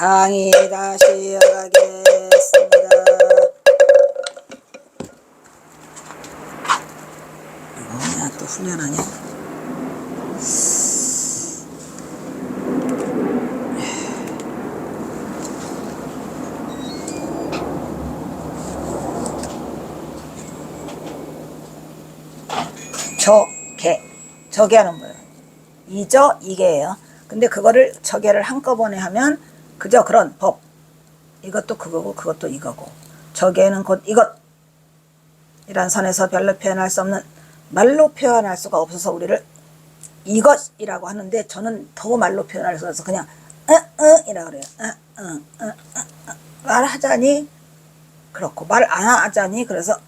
강의 다시 이어가겠습니다. 뭐야, 또 훈련하냐? 저개는 뭐예요? 이저 이개예요. 근데 그거를 저개를 한꺼번에 하면 그저 그런 법. 이것도 그거고 그것도 이거고. 저개는 곧 이것. 이란 선에서 별로 표현할 수 없는, 말로 표현할 수가 없어서 우리를 이것이라고 하는데, 저는 더 말로 표현할 수 없어서 그냥 이라고 그래요. 말하자니 그렇고, 말 안 하자니 그래서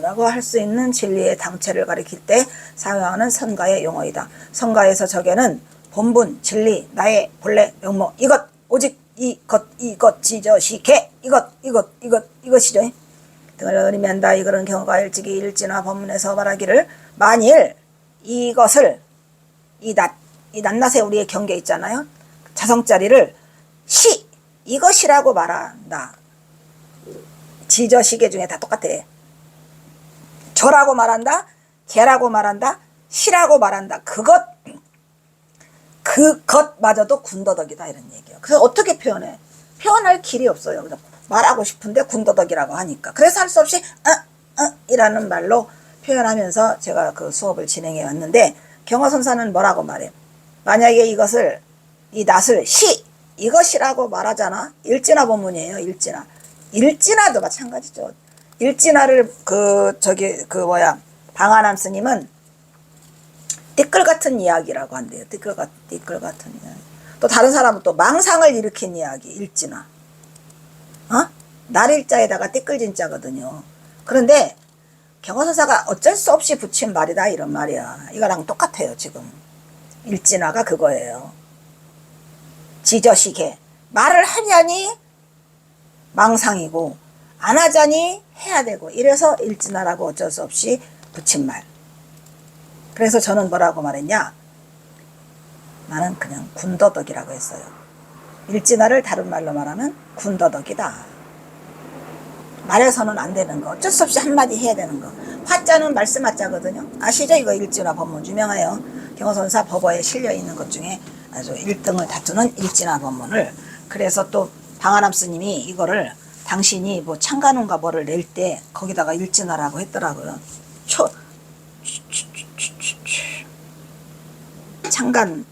라고 할 수 있는 진리의 당체를 가리킬 때 사용하는 선가의 용어이다. 선가에서 저게는 본분, 진리, 나의 본래, 명목, 이것, 오직 이것, 지저시개, 이것이죠. 등을 의미한다. 이거는 경우가 일찍이 일지나 법문에서 말하기를, 만일 이것을, 이 낱낱의 우리의 경계 있잖아요. 자성자리를 이것이라고 말한다. 지저시개 중에 다 똑같아. 저라고 말한다, 개라고 말한다, 시라고 말한다. 그것마저도 군더더기다, 이런 얘기예요. 그래서 어떻게 표현해? 표현할 길이 없어요. 말하고 싶은데 군더더기라고 하니까. 그래서 할 수 없이 이라는 말로 표현하면서 제가 그 수업을 진행해 왔는데, 경어선사는 뭐라고 말해? 만약에 이 낫을 이것이라고 말하잖아. 일진화 본문이에요. 일진화도 마찬가지죠. 일진화를 방아남 스님은 띠끌 같은 이야기라고 한대요. 띠끌 같은 이야기. 또 다른 사람은 또 망상을 일으킨 이야기, 일진화. 날일자에다가 띠끌진자거든요. 그런데 경어선사가 어쩔 수 없이 붙인 말이다, 이런 말이야. 이거랑 똑같아요, 지금. 일진화가 그거예요. 지저시개. 말을 하냐니 망상이고, 안 하자니 해야 되고, 이래서 일진화라고 어쩔 수 없이 붙인 말. 그래서 저는 뭐라고 말했냐? 나는 그냥 군더더기라고 했어요. 일진화를 다른 말로 말하면 군더더기다. 말해서는 안 되는 거, 어쩔 수 없이 한마디 해야 되는 거. 화자는 말씀 화자거든요. 아시죠? 이거 일진화 법문 유명해요. 경어선사 법어에 실려있는 것 중에 아주 1등을 다투는 일진화 법문을. 그래서 또 방아람 스님이 이거를 당신이 뭐 창간운가 뭐를 낼 때 거기다가 일진화라고 했더라고요. 창간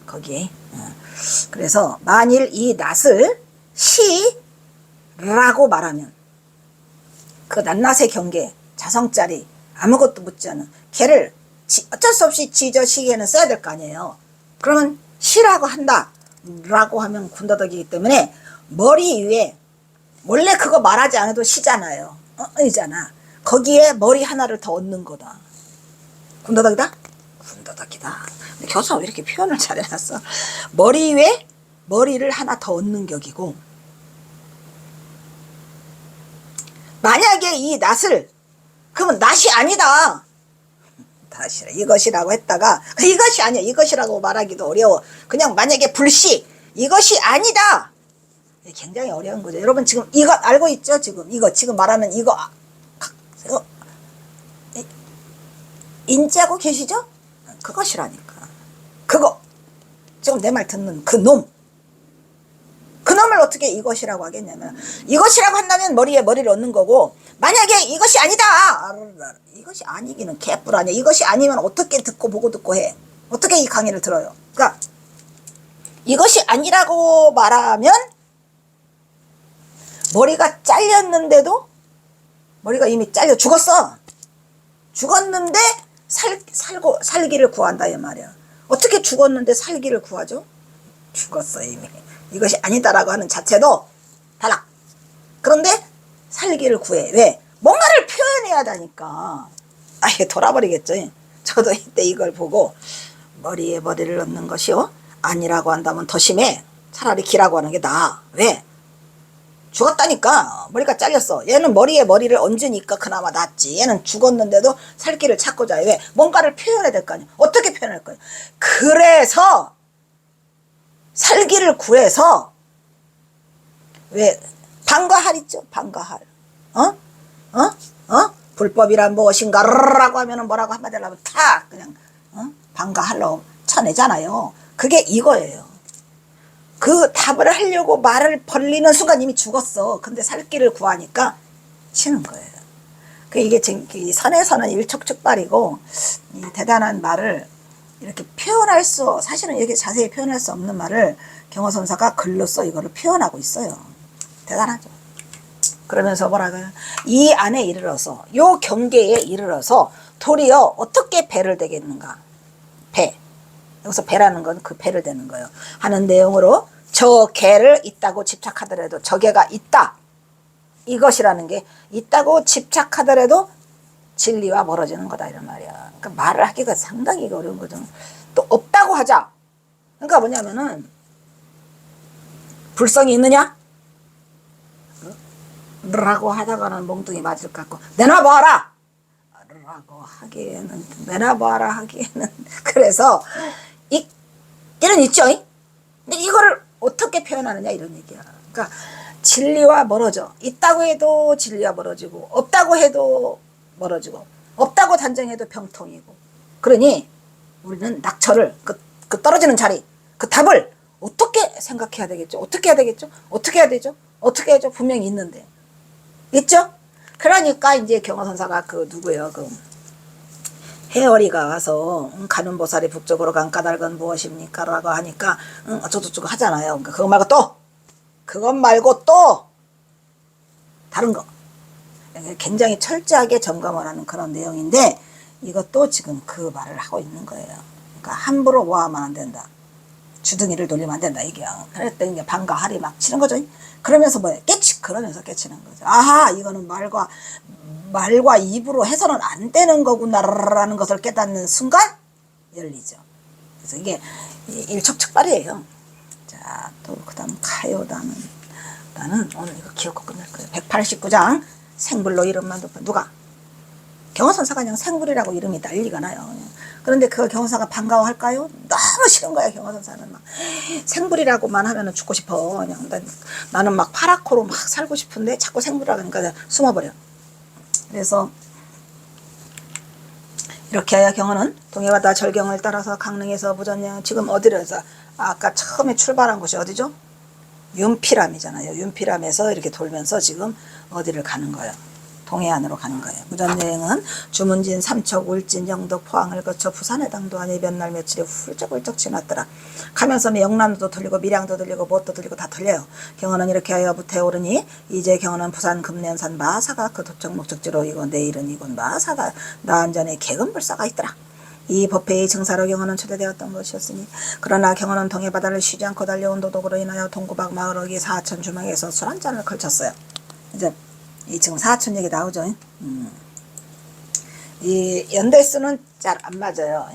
거기에. 그래서 만일 이 낫을 시라고 말하면 그 낱낱의 경계, 자성자리, 아무것도 묻지 않은 걔를 어쩔 수 없이 지저시개는 써야 될 거 아니에요. 그러면 시라고 한다 라고 하면 군더더기이기 때문에 머리 위에, 원래 그거 말하지 않아도 시잖아요. 이잖아. 거기에 머리 하나를 더 얹는 거다. 군더더기다? 군더더기다. 근데 교수가 왜 이렇게 표현을 잘 해놨어? 머리 위에 머리를 하나 더 얹는 격이고, 만약에 이 낫을, 그러면 낫이 아니다. 다시 이것이라고 했다가 이것이 아니야. 이것이라고 말하기도 어려워. 그냥 만약에 불시, 이것이 아니다. 굉장히 어려운 거죠. 여러분 지금 이것 알고 있죠? 지금 말하는 이거 인지하고 계시죠? 그것이라니까. 그거 지금 내 말 듣는 그놈을 어떻게 이것이라고 하겠냐면, 이것이라고 한다면 머리에 머리를 얹는 거고, 만약에 이것이 아니다, 이것이 아니기는 개뿔 아니야. 이것이 아니면 어떻게 듣고 보고 듣고 해? 어떻게 이 강의를 들어요? 그러니까 이것이 아니라고 말하면 머리가 잘렸는데도, 머리가 이미 잘려 죽었는데 살기를 구한다, 이 말이야. 어떻게 죽었는데 살기를 구하죠? 죽었어 이미. 이것이 아니다라고 하는 자체도 탈락. 그런데 살기를 구해. 왜? 뭔가를 표현해야 하다니까. 아예 돌아버리겠죠. 저도 이때 이걸 보고, 머리에 머리를 넣는 것이요, 아니라고 한다면 더 심해. 차라리 기라고 하는 게 나아. 왜? 죽었다니까. 머리가 잘렸어. 얘는 머리에 머리를 얹으니까 그나마 낫지. 얘는 죽었는데도 살기를 찾고자 해. 왜? 뭔가를 표현해야 될 거 아니야. 어떻게 표현할 거야? 그래서 살기를 구해서 왜 방과할 있죠? 방과할. 어? 어? 어? 불법이란 무엇인가라고 하면은 뭐라고 한마디로 하면 다 그냥 방과할로 쳐내잖아요. 그게 이거예요. 그 답을 하려고 말을 벌리는 순간 이미 죽었어. 근데 살 길을 구하니까 치는 거예요. 이게 선에서는 일촉즉발이고 이 대단한 말을 이렇게 표현할 수, 사실은 이렇게 자세히 표현할 수 없는 말을 경허선사가 글로써 이거를 표현하고 있어요. 대단하죠. 그러면서 뭐라고요? 이 안에 이르러서, 요 경계에 이르러서 도리어 어떻게 배를 대겠는가? 배. 여기서 배라는 건 그 배를 대는 거예요. 하는 내용으로 저 개를 있다고 집착하더라도 저 개가 있다. 이것이라는 게 있다고 집착하더라도 진리와 멀어지는 거다 이런 말이야. 그러니까 말을 하기가 상당히 어려운 거죠. 또 없다고 하자. 그러니까 뭐냐면은 불성이 있느냐? 라고 하다가는 몽둥이 맞을 것 같고 내놔봐라! 라고 하기에는 내놔봐라 하기에는 그래서 있기는 있죠. 근데 이거를 어떻게 표현하느냐 이런 얘기야. 그러니까 진리와 멀어져. 있다고 해도 진리와 멀어지고 없다고 해도 멀어지고 없다고 단정해도 병통이고. 그러니 우리는 낙처를 그 떨어지는 자리 그 답을 어떻게 생각해야 되겠죠? 어떻게 해야 되겠죠? 어떻게 해야 되죠? 어떻게 해야죠? 분명히 있는데 있죠? 그러니까 이제 경허선사가 그 누구예요? 그 해어리가 와서 가는 보살이 북쪽으로 간 까닭은 무엇입니까? 라고 하니까 어쩌고저쩌고 하잖아요. 그러니까 그것 말고 또 다른 거 굉장히 철저하게 점검을 하는 그런 내용인데 이것도 지금 그 말을 하고 있는 거예요. 그러니까 함부로 모하면 안 된다. 주둥이를 돌리면 안 된다 이게요. 그랬더니 이제 방과하리 막 치는 거죠. 그러면서 뭐예요? 그러면서 깨치는 거죠. 아하, 이거는 말과 입으로 해서는 안 되는 거구나라는 것을 깨닫는 순간 열리죠. 그래서 이게 일촉즉발이에요. 자, 또 그다음 가요. 나는 오늘 이거 기억하고 끝낼 거예요. 189장 생불로 이름만 높여. 누가? 경허선사가 그냥 생불이라고 이름이 난리가 나요. 그런데 그 경허선사가 반가워할까요? 너무 싫은 거야. 경허선사는 막 생불이라고만 하면은 죽고 싶어. 그냥 나는 막 파랗고로 막 살고 싶은데 자꾸 생불이라고 하니까 숨어버려. 그래서 이렇게 하여 경허는 동해바다 절경을 따라서 강릉에서 무전령 지금 어디로 해서 아까 처음에 출발한 곳이 어디죠? 윤피람이잖아요. 윤피람에서 이렇게 돌면서 지금 어디를 가는 거예요? 동해안으로 가는 거예요. 무전여행은 주문진, 삼척, 울진, 영덕, 포항을 거쳐 부산에 당도하니 몇 날 며칠이 훌쩍훌쩍 지났더라. 가면서 영남도 들리고 밀양도 들리고 무엇도 들리고 다 들려요. 경허는 이렇게 하여 부태에 오르니 이제 경허는 부산 금년산 마사가 그 도착 목적지로 이고 내일은 이곳 마사가 나안전에 개금불사가 있더라. 이 법회의 증사로 경허는 초대되었던 것이었으니 그러나 경허는 동해바다를 쉬지 않고 달려온 도독으로 인하여 동구박 마을어기 사천 주막에서 술 한잔을 걸쳤어요. 이제 이 지금 사천 얘기 나오죠. 이 연대수는 잘 안 맞아요.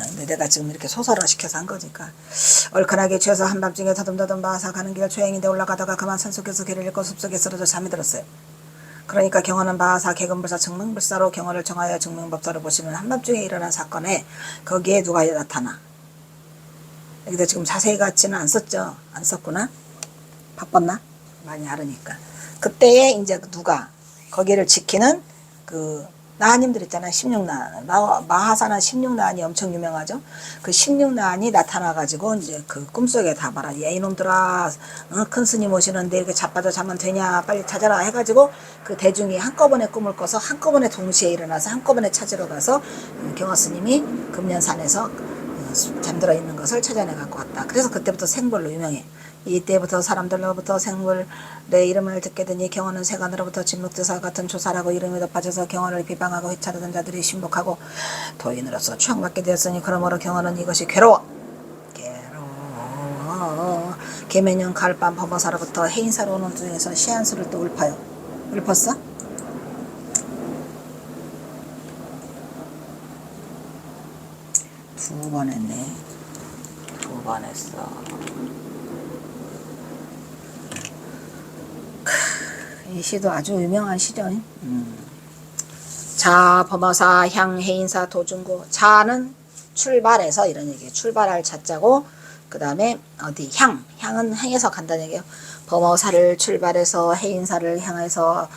근데 내가 지금 이렇게 소설화 시켜서 한 거니까. 얼큰하게 취해서 한밤중에 더듬더듬 마사 가는 길 초행인데 올라가다가 그만 산속에서 길을 잃고 숲속에 쓰러져 잠이 들었어요. 그러니까 경허는 바사 개금불사 증명불사로 경허를 정하여 증명법사로 보시는 한밤중에 일어난 사건에 거기에 누가 나타나. 여기다 지금 자세히 같지는 안 썼죠. 안 썼구나. 바빴나? 많이 알으니까. 그때에 이제 누가 거기를 지키는 그 나하님들 있잖아요. 16나한. 마하사는 16나한이 엄청 유명하죠. 그 16나한이 나타나가지고 이제 그 꿈속에 다 말하. 야 이놈들아, 큰 스님 오시는데 이렇게 자빠져 자면 되냐, 빨리 찾아라 해가지고 그 대중이 한꺼번에 꿈을 꿔서 한꺼번에 동시에 일어나서 한꺼번에 찾으러 가서 경허 스님이 금년산에서 잠들어 있는 것을 찾아내 갖고 왔다. 그래서 그때부터 생벌로 유명해. 이때부터 사람들로부터 생물의 이름을 듣게 되니 경허는 세간으로부터 진묵대사 같은 조사라고 이름이 높아져서 경허를 비방하고 회차르던 자들이 신복하고 도인으로서 추앙받게 되었으니 그러므로 경허는 이것이 괴로워 계매년 가을밤 범어사로부터 해인사로 오는 중에서 시한수를 또 읊어요. 읊었어? 두 번 했네. 두 번 했어. 이 시도 아주 유명한 시죠. 자, 범어사, 향, 해인사, 도중구. 자는 출발해서 이런 얘기예요. 출발할 자자고 그 다음에 어디 향은 행에서 간다는 얘기예요. 범어사를 출발해서 해인사를 향해서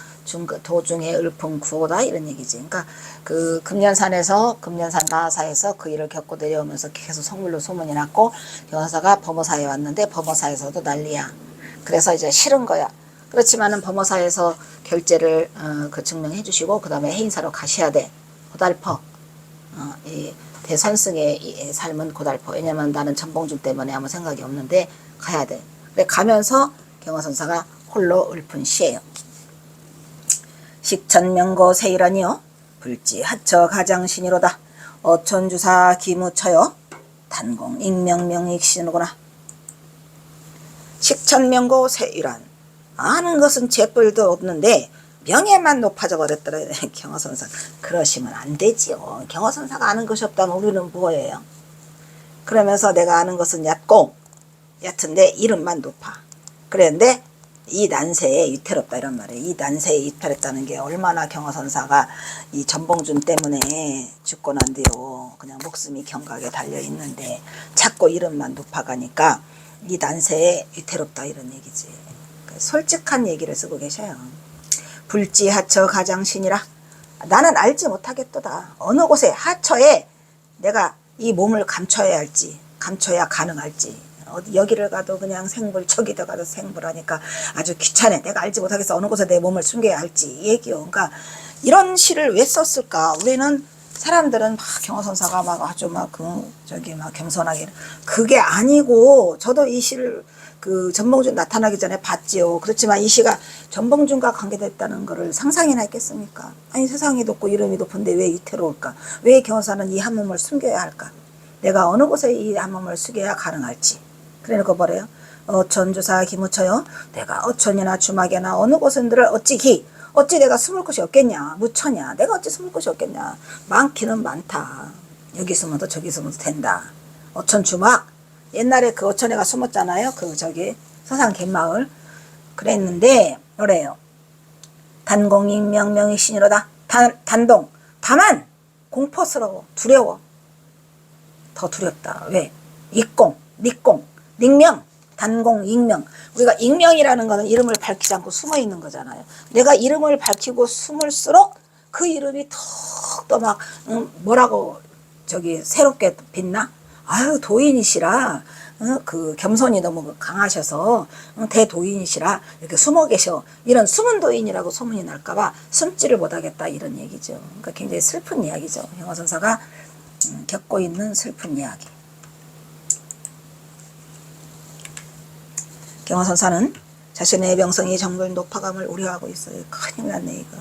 도중에 을품 구호다 이런 얘기지. 그러니까 그 금년산에서 금년산 나사에서 그 일을 겪고 내려오면서 계속 성물로 소문이 났고 경화사가 범어사에 왔는데 범어사에서도 난리야. 그래서 이제 싫은 거야. 그렇지만은 범어사에서 결제를 그 증명해 주시고 그 다음에 해인사로 가셔야 돼. 고달퍼. 이 대선승의 이 삶은 고달퍼. 왜냐면 나는 전봉준 때문에 아무 생각이 없는데 가야 돼. 그래 가면서 경화선사가 홀로 읊은 시예요. 식천명고 세일하니요 불지 하처 가장신이로다. 어천주사 기무처여 단공 익명명익신이구나. 식천명고 세일한 아는 것은 재뿔도 없는데 명예만 높아져 버렸더라. 경화선사 그러시면 안 되지요. 경화선사가 아는 것이 없다면 우리는 뭐예요? 그러면서 내가 아는 것은 얕은데 이름만 높아. 그랬는데 이 난세에 위태롭다 이런 말이에요. 이 난세에 위태롭다는 게 얼마나 경화선사가 이 전봉준 때문에 죽고 난 뒤로 그냥 목숨이 경각에 달려 있는데 자꾸 이름만 높아가니까 이 난세에 위태롭다 이런 얘기지. 솔직한 얘기를 쓰고 계셔요. 불지 하처 가장신이라 나는 알지 못하겠도다. 어느 곳에 하처에 내가 이 몸을 감춰야 할지 감춰야 가능할지 어디 여기를 가도 그냥 생불 저기도 가도 생불하니까 아주 귀찮아. 내가 알지 못하겠어. 어느 곳에 내 몸을 숨겨야 할지 이 얘기요. 그러니까 이런 시를 왜 썼을까? 우리는 사람들은 막 경화선사가 막 아주 막 겸손하게 그게 아니고 저도 이 시를 그 전봉준 나타나기 전에 봤지요. 그렇지만 이 시가 전봉준과 관계됐다는 것을 상상이나 했겠습니까? 아니 세상이 높고 이름이 높은데 왜 위태로울까? 왜 경화선사는 이 한 몸을 숨겨야 할까? 내가 어느 곳에 이 한 몸을 숨겨야 가능할지. 그래놓고 뭐래요? 어천주사 기무쳐요. 내가 어천이나 주막이나 어느 곳은들을 어찌 내가 숨을 곳이 없겠냐. 무처냐. 내가 어찌 숨을 곳이 없겠냐. 많기는 많다. 여기 숨어도 저기 숨어도 된다. 어천주막. 옛날에 그 어천에가 숨었잖아요. 그 서산 갯마을. 그랬는데 뭐래요? 단공익명명이 신이로다. 단동. 다만 공포스러워. 두려워. 더 두렵다. 왜? 익공, 닉공, 닉명, 단공, 익명. 우리가 익명이라는 거는 이름을 밝히지 않고 숨어 있는 거잖아요. 내가 이름을 밝히고 숨을수록 그 이름이 더 막 뭐라고 새롭게 빛나? 아유 도인이시라. 그 겸손이 너무 강하셔서 대도인이시라 이렇게 숨어 계셔. 이런 숨은 도인이라고 소문이 날까봐 숨지를 못하겠다 이런 얘기죠. 그러니까 굉장히 슬픈 이야기죠. 경화선사가 겪고 있는 슬픈 이야기. 경화선사는 자신의 병성이 정글 높아감을 우려하고 있어요. 큰일 났네 이거.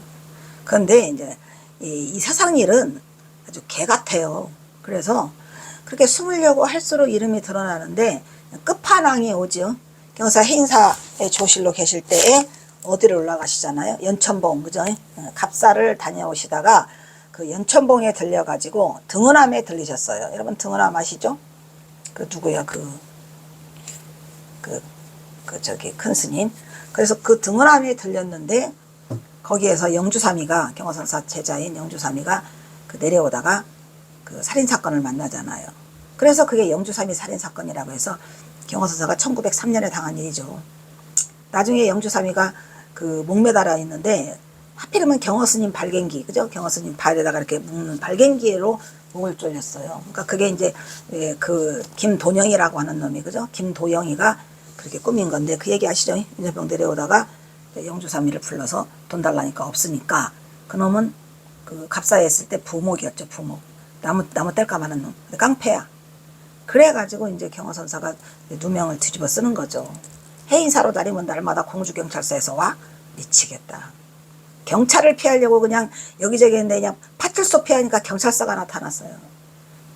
그런데 이제 이 세상 일은 아주 개 같아요. 그래서 그렇게 숨으려고 할수록 이름이 드러나는데 끝판왕이 오죠. 경사 해인사의 조실로 계실 때에 어디를 올라가시잖아요. 연천봉 그죠? 갑사를 다녀오시다가 그 연천봉에 들려가지고 등은암에 들리셨어요. 여러분 등은암 아시죠? 그 누구야 큰 스님. 그래서 그 등은암에 들렸는데 거기에서 영주삼이가 경화선사 제자인 영주삼이가 그 내려오다가 그 살인사건을 만나잖아요. 그래서 그게 영주삼이 살인사건이라고 해서 경화선사가 1903년에 당한 일이죠. 나중에 영주삼이가 그 목매달아 있는데 하필이면 경허스님 발갱기, 그죠? 경허스님 발에다가 이렇게 묶는 발갱기로 목을 졸렸어요. 그러니까 그게 이제 그 김도영이라고 하는 놈이, 그죠? 김도영이가 그렇게 꾸민 건데 그 얘기 아시죠? 인자병 내려오다가 영주삼이를 불러서 돈 달라니까 없으니까 그 놈은 그 갑사에 있을 때 부목이었죠. 부목. 나무 뗄까마는 놈. 깡패야. 그래가지고 이제 경허선사가 누명을 뒤집어 쓰는 거죠. 해인사로 다니면 날마다 공주경찰서에서 와? 미치겠다. 경찰을 피하려고 그냥 여기저기 했는데 그냥 파출소 피하니까 경찰서가 나타났어요.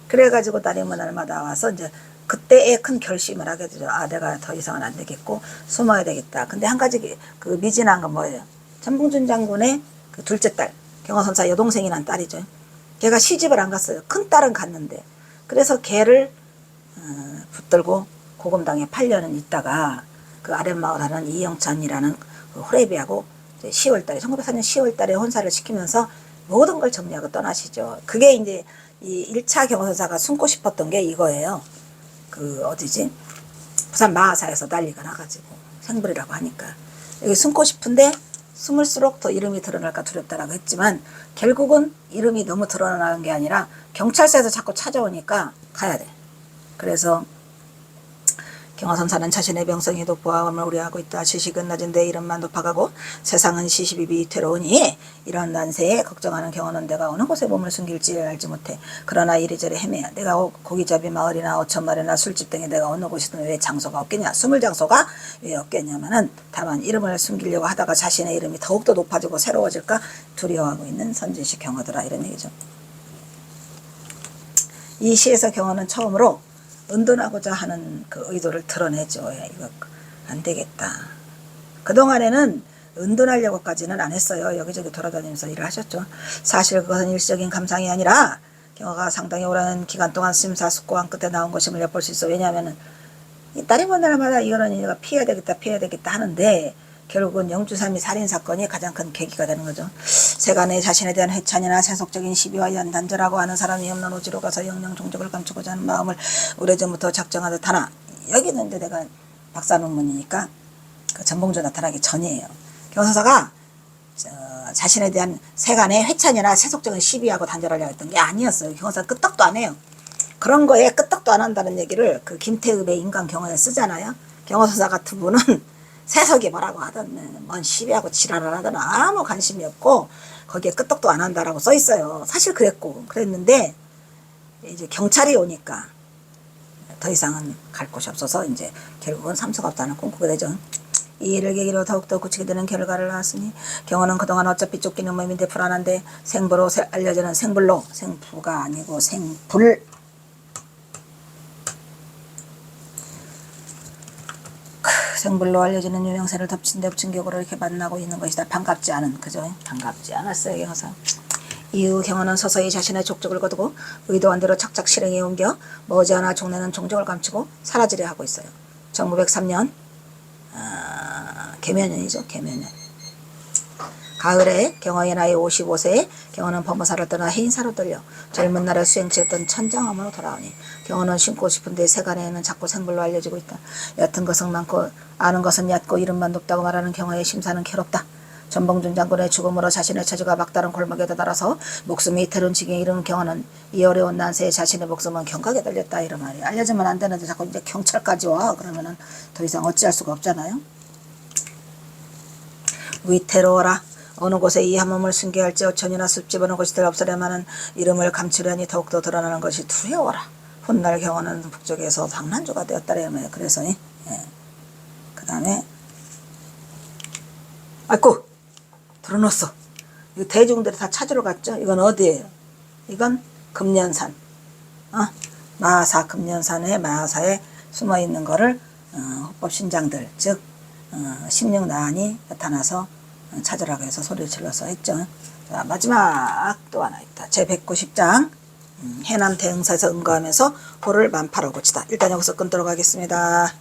그래가지고 다니면 날마다 와서 이제 그때의 큰 결심을 하게 되죠. 아, 내가 더 이상은 안 되겠고 숨어야 되겠다. 근데 한 가지 그 미진한 건 뭐예요? 전봉준 장군의 그 둘째 딸, 경허선사 여동생이 난 딸이죠. 걔가 시집을 안 갔어요. 큰 딸은 갔는데. 그래서 걔를 붙들고 고금당에 8년은 있다가 그 아랫마을 하는 이영찬이라는 그 호래비하고 10월달에 1904년 10월달에 혼사를 시키면서 모든 걸 정리하고 떠나시죠. 그게 이제 이 1차 경호선사가 숨고 싶었던 게 이거예요. 그 어디지? 부산 마하사에서 난리가 나가지고 생불이라고 하니까 여기 숨고 싶은데 숨을수록 더 이름이 드러날까 두렵다라고 했지만 결국은 이름이 너무 드러나는 게 아니라 경찰서에서 자꾸 찾아오니까 가야 돼. 그래서 경화선사는 자신의 병성에도 보아함을 우려하고 있다. 지식은 낮은데 이름만 높아가고 세상은 시시비비 위태로우니 이런 난세에 걱정하는 경화는 내가 어느 곳에 몸을 숨길지 알지 못해. 그러나 이리저리 헤매야. 내가 고기잡이 마을이나 어천마을이나 술집 등에 내가 어느 곳이든 왜 장소가 없겠냐. 숨을 장소가 왜 없겠냐면은 다만 이름을 숨기려고 하다가 자신의 이름이 더욱더 높아지고 새로워질까 두려워하고 있는 선진식 경화더라. 이런 얘기죠. 이 시에서 경화는 처음으로 은둔하고자 하는 그 의도를 드러내죠. 이거 안 되겠다. 그동안에는 은둔하려고까지는 안 했어요. 여기저기 돌아다니면서 일을 하셨죠. 사실 그것은 일시적인 감상이 아니라 경화가 상당히 오랜 기간 동안 심사숙고한 끝에 나온 것임을 엿볼 수 있어. 왜냐하면 딸이 본 날마다 이거는 얘가 피해야 되겠다 하는데 결국은 영주삼이 살인사건이 가장 큰 계기가 되는 거죠. 세간에 자신에 대한 회찬이나 세속적인 시비와 연단절하고 하는 사람이 없는 오지로 가서 영영 종적을 감추고자 하는 마음을 오래전부터 작정하듯 하나 여기는 이제 내가 박사 논문이니까 그 전봉주 나타나기 전이에요. 경서사가 자신에 대한 세간의 회찬이나 세속적인 시비하고 단절하려고 했던 게 아니었어요. 경서사 끄떡도 안 해요. 그런 거에 끄떡도 안 한다는 얘기를 그 김태읍의 인간경화에 쓰잖아요. 경서사 같은 분은 세속이 뭐라고 하든 뭔 시비하고 지랄을 하든 아무 관심이 없고 거기에 끄떡도 안 한다라고 써 있어요. 사실 그랬는데 이제 경찰이 오니까 더 이상은 갈 곳이 없어서 이제 결국은 삼수가 없다는 꿈꾸게 되죠. 이 일을 계기로 더욱더 굳히게 되는 결과를 낳았으니 경호는 그동안 어차피 쫓기는 몸인데 불안한데 생부로 알려지는 생불로 생부가 아니고 생불 생불로 알려지는 유명세를 덮친 격으로 이렇게 만나고 있는 것이다. 반갑지 않은 그죠? 반갑지 않았어요. 경호사. 이후 경호는 서서히 자신의 족적을 거두고 의도한 대로 착착 실행에 옮겨 머지않아 종래는 종적을 감추고 사라지려 하고 있어요. 1903년 계면년이죠. 계면년. 가을에 경호의 나이 55세에 경호는 법무사를 떠나 해인사로 떨려 젊은 날에 수행체했던 천장암으로 돌아오니 경호는 심고 싶은데 세간에는 자꾸 생불로 알려지고 있다. 얕은 것은 많고 아는 것은 얕고 이름만 높다고 말하는 경호의 심사는 괴롭다. 전봉준 장군의 죽음으로 자신의 처지가 막다른 골목에 다다라서 목숨이 이태로운 지경에 이르는 경호는 이 어려운 난세에 자신의 목숨은 경각에 달렸다. 이런 말이 알려지면 안 되는데 자꾸 이제 경찰까지 와. 그러면은 더 이상 어찌할 수가 없잖아요. 위태로워라. 어느 곳에 이 한 몸을 숨겨야 할지 어천이나 숲집 어느 곳이들 없으려마는 이름을 감추려니 더욱더 드러나는 것이 두려워라. 훗날 경호는 북쪽에서 방난주가 되었다래요. 그래서 그 다음에 아이고 들어놓았어. 이거 대중들이 다 찾으러 갔죠. 이건 어디예요? 이건 금년산. 마하사 금년산의 마하사에 숨어있는 거를 헌법신장들 즉 16나안이 나타나서 찾으라고 해서 소리를 질러서 했죠. 자, 마지막 또 하나 있다. 제190장 해남 대응사에서 응거하면서 호를 만파로 고치다. 일단 여기서 끊도록 하겠습니다.